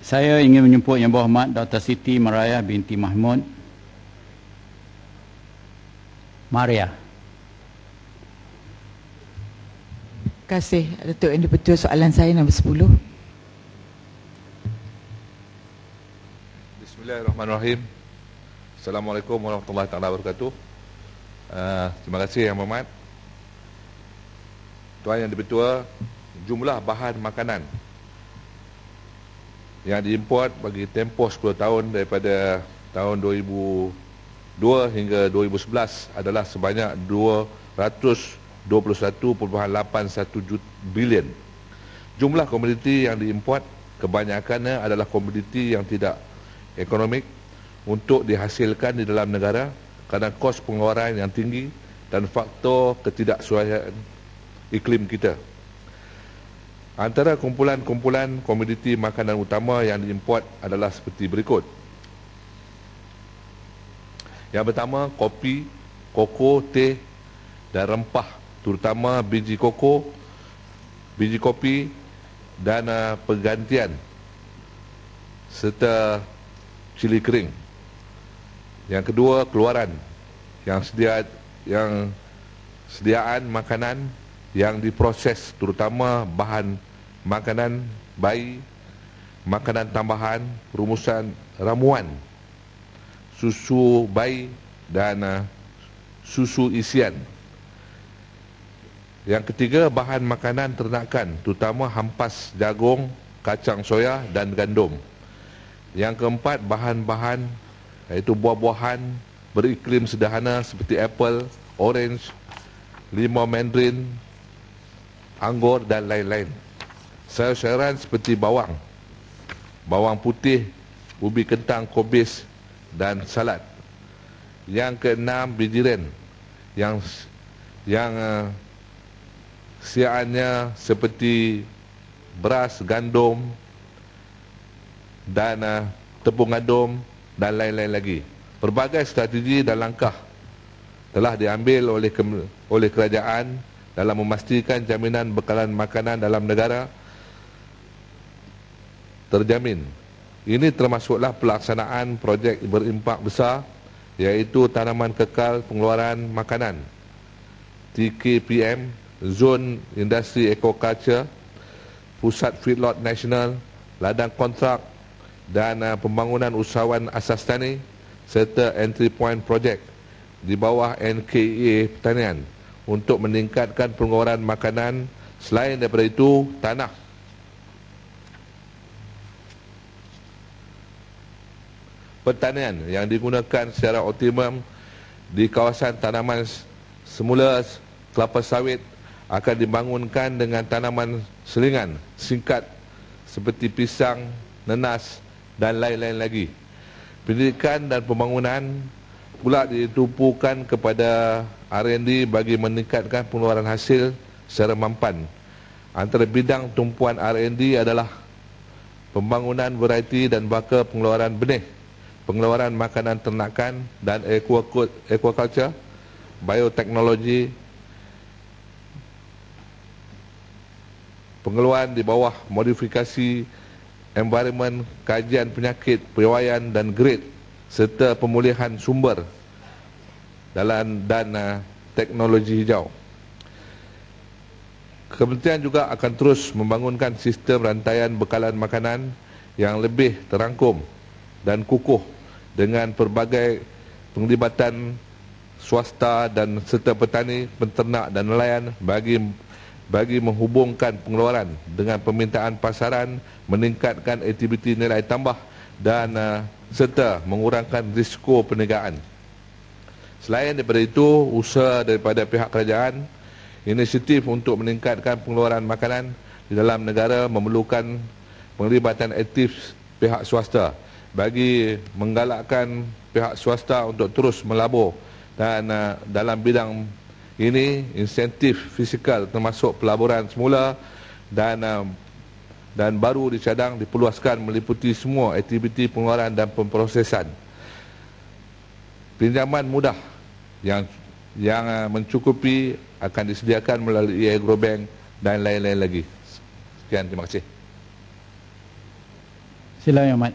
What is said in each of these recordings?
Saya ingin menjemput Yang Berhormat Dr. Siti Mariah binti Mahmud Maria. Terima kasih Datuk Yang di-Pertua. Soalan saya nombor 10. Bismillahirrahmanirrahim. Assalamualaikum warahmatullahi wabarakatuh. Terima kasih Yang Berhormat. Tuan Yang di-Pertua, jumlah bahan makanan yang diimport bagi tempoh 10 tahun daripada tahun 2002 hingga 2011 adalah sebanyak 221.81 bilion. Jumlah komoditi yang diimport kebanyakannya adalah komoditi yang tidak ekonomik untuk dihasilkan di dalam negara kerana kos pengeluaran yang tinggi dan faktor ketidaksesuaian iklim kita. Antara kumpulan-kumpulan komoditi makanan utama yang diimport adalah seperti berikut. Yang pertama, kopi, koko, teh dan rempah, terutama biji koko, biji kopi dan pergantian serta cili kering. Yang kedua, keluaran yang sediaan makanan yang diproses, terutama bahan makanan bayi, makanan tambahan, rumusan ramuan, susu bayi dan susu isian. Yang ketiga, bahan makanan ternakan, terutama hampas jagung, kacang soya dan gandum. Yang keempat, bahan-bahan iaitu buah-buahan beriklim sederhana seperti apple, orange, limau mandarin, anggur dan lain-lain. Sayur-sayuran seperti bawang, bawang putih, ubi kentang, kobis dan salad. Yang keenam, bijiran yang siaannya seperti beras, gandum dan tepung gandum dan lain-lain lagi. Pelbagai strategi dan langkah telah diambil oleh kerajaan dalam memastikan jaminan bekalan makanan dalam negara terjamin. Ini termasuklah pelaksanaan projek berimpak besar iaitu Tanaman Kekal Pengeluaran Makanan TKPM, Zon Industri Aquaculture, Pusat Feedlot Nasional, ladang kontrak dan pembangunan usahawan asas tani serta Entry Point Project di bawah NKEA Pertanian untuk meningkatkan pengeluaran makanan. Selain daripada itu, tanah pertanian yang digunakan secara optimum di kawasan tanaman semula kelapa sawit akan dibangunkan dengan tanaman selingan singkat seperti pisang, nenas dan lain-lain lagi. Pendidikan dan pembangunan pula ditumpukan kepada R&D bagi meningkatkan pengeluaran hasil secara mampan. Antara bidang tumpuan R&D adalah pembangunan variety dan baka pengeluaran benih, pengeluaran makanan ternakan dan aquaculture, bioteknologi, pengeluaran di bawah modifikasi environment, kajian penyakit, piawaian dan grade serta pemulihan sumber dan teknologi hijau. Kementerian juga akan terus membangunkan sistem rantaian bekalan makanan yang lebih terangkum dan kukuh dengan pelbagai penglibatan swasta dan serta petani, penternak dan nelayan bagi menghubungkan pengeluaran dengan permintaan pasaran, meningkatkan aktiviti nilai tambah dan serta mengurangkan risiko perniagaan. Selain daripada itu, usaha daripada pihak kerajaan, inisiatif untuk meningkatkan pengeluaran makanan di dalam negara memerlukan penglibatan aktif pihak swasta bagi menggalakkan pihak swasta untuk terus melabur dan dalam bidang ini insentif fizikal termasuk pelaburan semula dan baru dicadang diperluaskan meliputi semua aktiviti pengeluaran dan pemprosesan. Pinjaman mudah yang mencukupi akan disediakan melalui Agrobank dan lain-lain lagi. Sekian, terima kasih. Sila Yang Amat.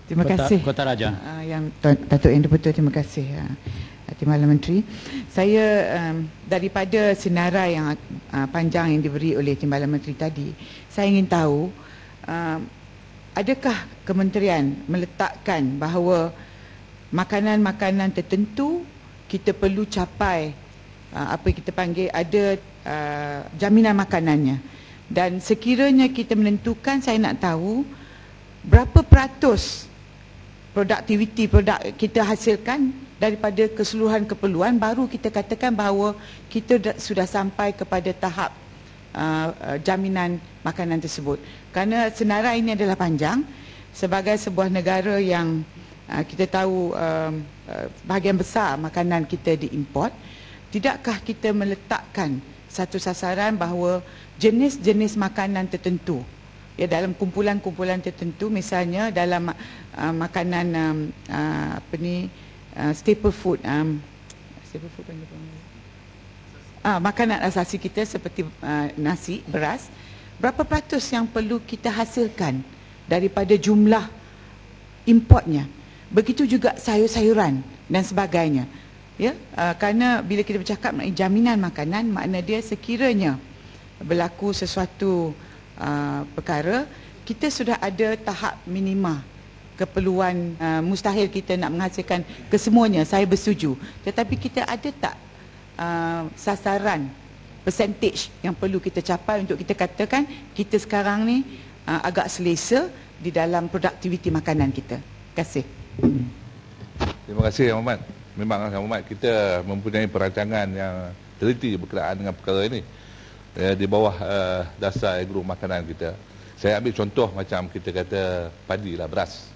Terima kasih. Kota Raja. Yang Datuk Yang di-Pertua, terima kasih. Timbalan Menteri. Saya daripada senarai yang panjang yang diberi oleh Timbalan Menteri tadi, saya ingin tahu adakah kementerian meletakkan bahawa makanan-makanan tertentu kita perlu capai apa yang kita panggil ada jaminan makanannya, dan sekiranya kita menentukan, saya nak tahu berapa peratus produktiviti produk kita hasilkan daripada keseluruhan keperluan, baru kita katakan bahawa kita sudah sampai kepada tahap jaminan makanan tersebut. Kerana senarai ini adalah panjang. Sebagai sebuah negara yang kita tahu bahagian besar makanan kita diimport, tidakkah kita meletakkan satu sasaran bahawa jenis-jenis makanan tertentu, ya, dalam kumpulan-kumpulan tertentu, misalnya dalam makanan staple food, makanan asasi kita seperti nasi, beras, berapa peratus yang perlu kita hasilkan daripada jumlah importnya? Begitu juga sayur-sayuran dan sebagainya. Ya, kerana bila kita bercakap mengenai jaminan makanan, makna dia sekiranya berlaku sesuatu perkara, kita sudah ada tahap minima keperluan. Mustahil kita nak menghasilkan kesemuanya, saya bersetuju, tetapi kita ada tak sasaran percentage yang perlu kita capai untuk kita katakan kita sekarang ni agak selesa di dalam produktiviti makanan kita. Terima kasih. Terima kasih Yang Amat. Memang Yang Amat, kita mempunyai perancangan yang teliti berkenaan dengan perkara ini di bawah dasar agro makanan kita. Saya ambil contoh macam kita kata padi lah, beras.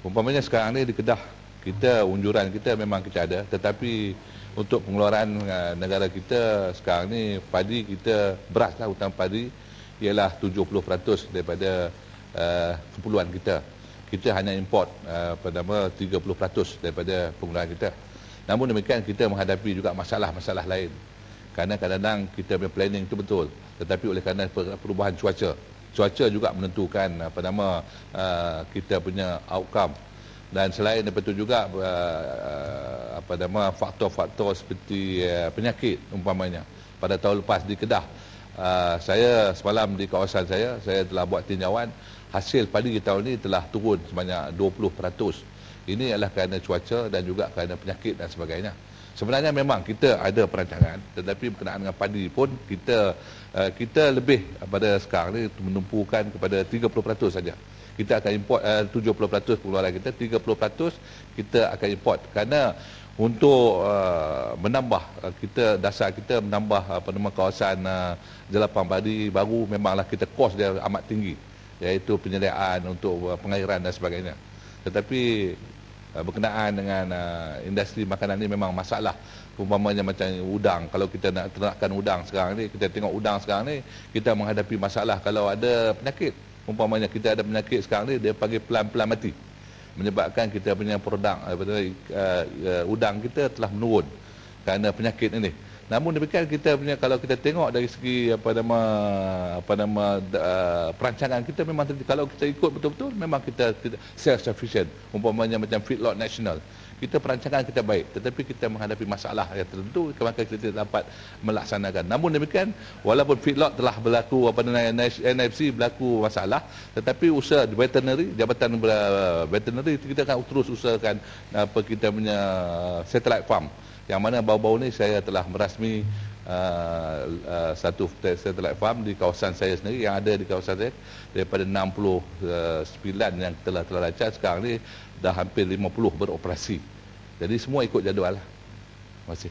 Umpamanya sekarang ni di Kedah, kita unjuran kita memang kita ada, tetapi untuk pengeluaran negara kita sekarang ni, padi kita, beras lah, hutang padi ialah 70% daripada keperluan kita. Kita hanya import 30% daripada penggunaan kita. Namun demikian, kita menghadapi juga masalah-masalah lain. Kerana kadang-kadang kita punya planning itu betul, tetapi oleh kerana perubahan cuaca juga menentukan kita punya outcome. Dan selain daripada itu juga faktor-faktor seperti penyakit umpamanya. Pada tahun lepas di Kedah, saya semalam di kawasan saya telah buat tinjauan, hasil padi tahun ini telah turun sebanyak 20%. Ini adalah kerana cuaca dan juga kerana penyakit dan sebagainya. Sebenarnya memang kita ada perancangan, tetapi berkenaan dengan padi pun kita lebih pada sekarang ni menumpukan kepada 30% saja. Kita akan import 70% pengeluaran kita, 30% kita akan import. Kerana untuk menambah dasar kita menambah kawasan jelapan padi baru, memanglah kita kos dia amat tinggi, iaitu penyediaan untuk pengairan dan sebagainya. Tetapi berkenaan dengan industri makanan ini memang masalah. Umpamanya macam udang, kalau kita nak ternakkan udang sekarang ni, kita tengok udang sekarang ni, kita menghadapi masalah kalau ada penyakit. Umpamanya kita ada penyakit sekarang ni, dia panggil pelan-pelan mati, menyebabkan kita punya produk udang kita telah menurun kerana penyakit ini. Namun demikian, kita punya, kalau kita tengok dari segi perancangan kita, memang kalau kita ikut betul-betul, memang kita tidak self sufficient. Umpamanya macam feedlot national, kita perancangan kita baik, tetapi kita menghadapi masalah yang tertentu, maka kita tidak dapat melaksanakan. Namun demikian, walaupun feedlot telah berlaku NFC berlaku masalah, tetapi usaha veterinary, Jabatan Veterinary, kita akan terus usahakan kita punya satellite farm, yang mana baru-baru ni saya telah merasmi satu satellite farm di kawasan saya sendiri, yang ada di kawasan saya daripada 69 yang telah lancar, sekarang ni dah hampir 50 beroperasi. Jadi semua ikut jadual lah. Terima kasih.